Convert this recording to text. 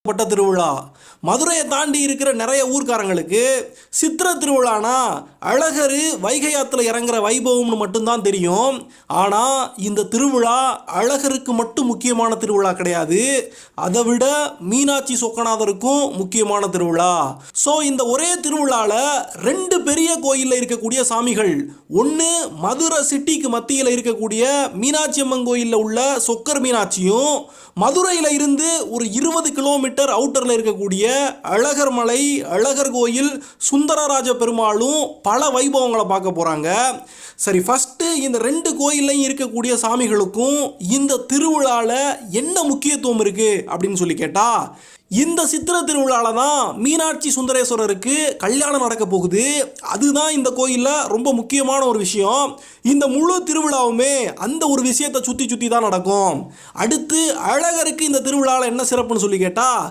பட்ட திருவிழா. மதுரையை தாண்டி இருக்கிற நிறைய ஊர்க்காரங்களுக்கு சித்திர திருவிழானா அழகர் வைகை ஆற்றுல இறங்குற வைபவம்னு மட்டும்தான் தெரியும். ஆனால் இந்த திருவிழா அழகருக்கு மட்டும் முக்கியமான திருவிழா கிடையாது, அதை விட மீனாட்சி சொக்கநாதருக்கும் முக்கியமான திருவிழா. ஸோ இந்த ஒரே திருவிழாவில் ரெண்டு பெரிய கோயிலில் இருக்கக்கூடிய சாமிகள், ஒன்று மதுரை சிட்டிக்கு மத்தியில் இருக்கக்கூடிய மீனாட்சி அம்மன் கோயிலில் உள்ள சொக்கர் மீனாட்சியும், மதுரையில் இருந்து ஒரு 20 கிலோமீட்டர் அவுட்டரில் இருக்கக்கூடிய அழகர் மலை அழகர் கோயில் சுந்தரராஜ பெருமாளும் பல வைபவங்களை பார்க்க போகிறாங்க. சரி, ஃபஸ்ட்டு இந்த ரெண்டு கோயிலையும் இருக்கக்கூடிய சாமிகளுக்கும் இந்த திருவிழாவில் என்ன முக்கியத்துவம் இருக்குது அப்படின்னு சொல்லி கேட்டால், இந்த சித்திர திருவிழாவில் தான் மீனாட்சி சுந்தரேஸ்வரருக்கு கல்யாணம் நடக்க போகுது. அதுதான் இந்த கோயிலில் ரொம்ப முக்கியமான ஒரு விஷயம். இந்த முழு திருவிழாவுமே அந்த ஒரு விஷயத்தை சுற்றி சுற்றி தான் நடக்கும். அடுத்து அழகருக்கு இந்த திருவிழாவில் என்ன சிறப்புன்னு சொல்லி கேட்டால்,